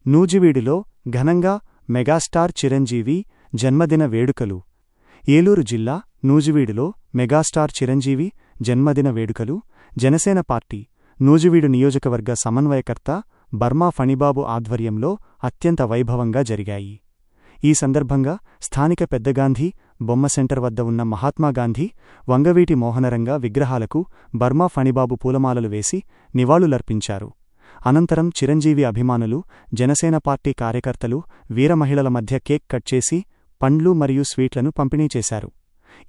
నూజివీడులో ఘనంగా మెగాస్టార్ చిరంజీవి జన్మదిన వేడుకలు. ఏలూరు జిల్లా నూజివీడులో మెగాస్టార్ చిరంజీవి జన్మదిన వేడుకలు జనసేన పార్టీ నూజివీడు నియోజకవర్గ సమన్వయకర్త బర్మా ఫణిబాబు ఆధ్వర్యంలో అత్యంత వైభవంగా జరిగాయి. ఈ సందర్భంగా స్థానిక పెద్దగాంధీ బొమ్మ సెంటర్ వద్ద ఉన్న మహాత్మాగాంధీ, వంగవీటి మోహనరంగ విగ్రహాలకు బర్మా ఫణిబాబు పూలమాలలు వేసి నివాళులర్పించారు. అనంతరం చిరంజీవి అభిమానులు, జనసేన పార్టీ కార్యకర్తలు వీరమహిళల మధ్య కేక్ కట్ చేసి పండ్లు మరియు స్వీట్లను పంపిణీ చేశారు.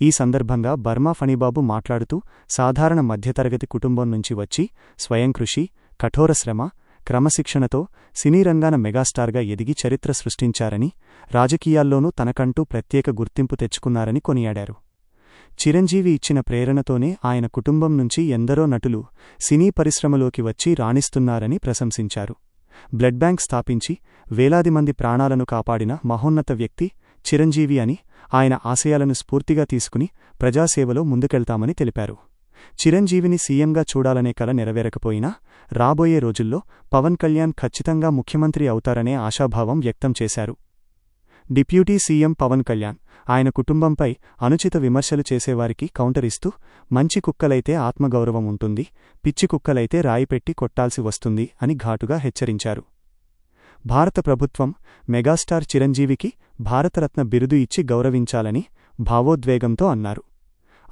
ఈ సందర్భంగా బర్మా ఫణిబాబు మాట్లాడుతూ, సాధారణ మధ్యతరగతి కుటుంబం నుంచి వచ్చి స్వయంకృషి, కఠోర శ్రమ, క్రమశిక్షణతో సినీరంగాన మెగాస్టార్గా ఎదిగి చరిత్ర సృష్టించారని, రాజకీయాల్లోనూ తనకంటూ ప్రత్యేక గుర్తింపు తెచ్చుకున్నారని కొనియాడారు. చిరంజీవి ఇచ్చిన ప్రేరణతోనే ఆయన కుటుంబం నుంచి ఎందరో నటులు సినీ పరిశ్రమలోకి వచ్చి రాణిస్తున్నారని ప్రశంసించారు. బ్లడ్ బ్యాంక్ స్థాపించి వేలాది మంది ప్రాణాలను కాపాడిన మహోన్నత వ్యక్తి చిరంజీవి అని, ఆయన ఆశయాలను స్ఫూర్తిగా తీసుకుని ప్రజాసేవలో ముందుకెళ్తామని తెలిపారు. చిరంజీవిని సీఎంగా చూడాలనే కల నెరవేరకపోయినా రాబోయే రోజుల్లో పవన్ కళ్యాణ్ ఖచ్చితంగా ముఖ్యమంత్రి అవుతారనే ఆశాభావం వ్యక్తం చేశారు. డిప్యూటీ సీఎం పవన్ కళ్యాణ్ ఆయన కుటుంబంపై అనుచిత విమర్శలు చేసేవారికి కౌంటరిస్తూ, మంచి కుక్కలైతే ఆత్మగౌరవం ఉంటుంది, పిచ్చి కుక్కలైతే రాయిపెట్టి కొట్టాల్సి వస్తుంది అని ఘాటుగా హెచ్చరించారు. భారత ప్రభుత్వం మెగాస్టార్ చిరంజీవికి భారతరత్న బిరుదు ఇచ్చి గౌరవించాలని భావోద్వేగంతో అన్నారు.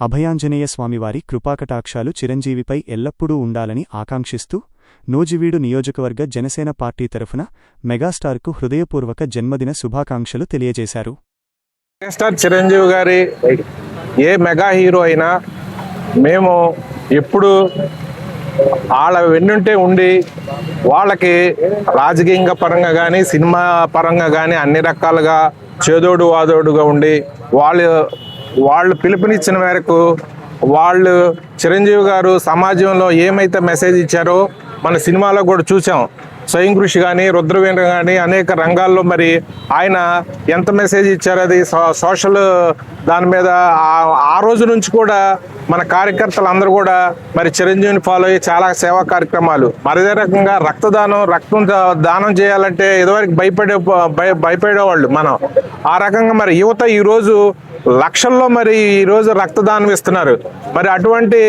అభయాంజనేయ స్వామివారి కృపాకటాక్షాలు చిరంజీవిపై ఎల్లప్పుడూ ఉండాలని ఆకాంక్షిస్తూ నూజివీడు నియోజకవర్గ జనసేన పార్టీ తరఫున మెగాస్టార్కు హృదయపూర్వక జన్మదిన శుభాకాంక్షలు తెలియజేశారు. మెగాస్టార్ చిరంజీవి గారి ఏ మెగా హీరో అయినా మేము ఎప్పుడు వాళ్ళ వెన్నుంటే ఉండి వాళ్ళకి రాజకీయ పరంగా కానీ సినిమా పరంగా కానీ అన్ని రకాలుగా చేదోడు వాదోడుగా ఉండి వాళ్ళు పిలుపునిచ్చిన మేరకు వాళ్ళు చిరంజీవి గారు సమాజంలో ఏమైతే మెసేజ్ ఇచ్చారో మన సినిమాలో కూడా చూసాం. స్వయం కృషి కానీ, రుద్రవీణ కానీ అనేక రంగాల్లో మరి ఆయన ఎంత మెసేజ్ ఇచ్చారో అది సోషల్ దాని మీద ఆ రోజు నుంచి కూడా మన కార్యకర్తలు అందరూ కూడా మరి చిరంజీవిని ఫాలో అయ్యి చాలా సేవా కార్యక్రమాలు, మరిదే రకంగా రక్తం దానం చేయాలంటే ఇదివరకు భయపడేవాళ్ళు మనం. ఆ రకంగా మరి యువత ఈరోజు లక్షల్లో మరి ఈరోజు రక్తదానం ఇస్తున్నారు. మరి అటువంటి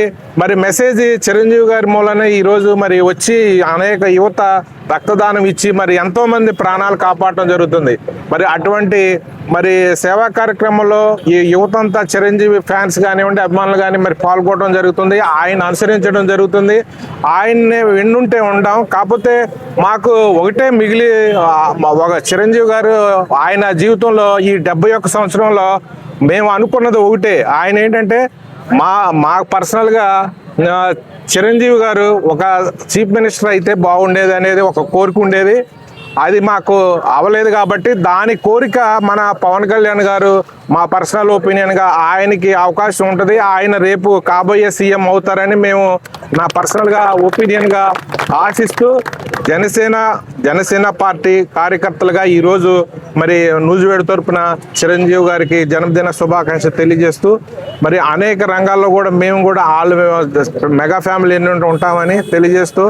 మరి మెసేజ్ చిరంజీవి గారి మూలనే ఈరోజు మరి వచ్చి అనేక యువత రక్తదానం ఇచ్చి మరి ఎంతోమంది ప్రాణాలు కాపాడటం జరుగుతుంది. మరి అటువంటి మరి సేవా కార్యక్రమంలో ఈ యువత అంతా చిరంజీవి ఫ్యాన్స్ కానివ్వండి, అభిమానులు కానీ మరి పాల్గొనడం జరుగుతుంది, ఆయన అనుసరించడం జరుగుతుంది. ఆయన్నే వెన్నుంటే ఉండాం. కాకపోతే మాకు ఒకటే మిగిలి ఒక చిరంజీవి గారు ఆయన జీవితంలో ఈ 71 సంవత్సరంలో మేము అనుకున్నది ఒకటే, ఆయన ఏంటంటే మా పర్సనల్గా చిరంజీవి గారు ఒక చీఫ్ మినిస్టర్ అయితే బాగుండేది అనేది ఒక కోరిక ఉండేది. అది మాకు అవ్వలేదు కాబట్టి దాని కోరిక మన పవన్ కళ్యాణ్ గారు మా పర్సనల్ ఒపీనియన్గా ఆయనకి అవకాశం ఉంటుంది, ఆయన రేపు కాబోయే సీఎం అవుతారని మేము నా పర్సనల్గా ఒపీనియన్గా ఆశిస్తూ జనసేన పార్టీ కార్యకర్తలుగా ఈరోజు మరి నూజివీడు తరపున చిరంజీవి గారికి జన్మదిన శుభాకాంక్షలు తెలియజేస్తూ మరి అనేక రంగాల్లో కూడా మేము కూడా మెగా ఫ్యామిలీ ఉంటామని తెలియజేస్తూ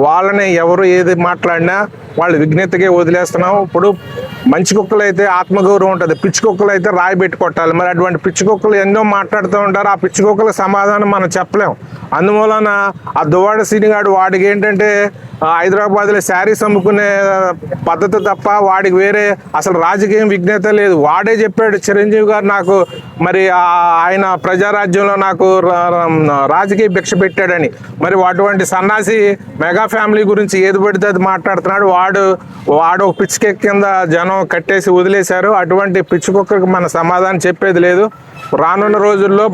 వాళ్ళని ఎవరు ఏది మాట్లాడినా వాళ్ళు విజ్ఞతగా వదిలేస్తున్నాం. ఇప్పుడు మంచి కుక్కలు అయితే ఆత్మగౌరవం ఉంటుంది, పిచ్చి కుక్కలు అయితే రాయి పెట్టి కొట్టాలి. మరి అటువంటి పిచ్చి కుక్కలు ఎన్నో మాట్లాడుతూ ఉంటారు, ఆ పిచ్చి కుక్కల సమాధానం మనం చెప్పలేం. అందువలన ఆ దువ్వాడ సీనిగాడు వాడికి ఏంటంటే హైదరాబాద్లో శారీస్ అమ్ముకునే పద్ధతి తప్ప వాడికి వేరే అసలు రాజకీయం విజ్ఞత లేదు. వాడే చెప్పాడు చిరంజీవి గారు నాకు మరి ఆయన ప్రజారాజ్యంలో నాకు రాజకీయ భిక్ష పెట్టాడని. మరి అటువంటి సన్నాసి మెగా ఫ్యామిలీ గురించి ఏది పడితే అది మాట్లాడుతున్నాడు. వాడు ఒక పిచ్చి కింద జనం కట్టేసి వదిలేశారు. అటువంటి పిచ్చి కుక్కకి మన సమాధానం చెప్పేది లేదు. రానున్న రోజుల్లో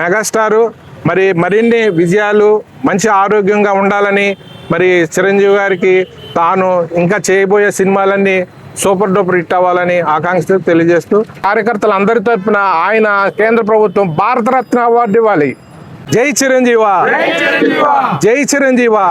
మెగాస్టారు మరి మరిన్ని విజయాలు, మంచి ఆరోగ్యంగా ఉండాలని మరి చిరంజీవి గారికి తాను ఇంకా చేయబోయే సినిమాలన్నీ సూపర్ డూపర్ హిట్ అవ్వాలని ఆకాంక్షలు తెలియజేస్తూ కార్యకర్తలందరి తరపున ఆయన కేంద్ర ప్రభుత్వం భారతరత్న అవార్డు ఇవ్వాలి. జై చిరంజీవా, జై చిరంజీవా.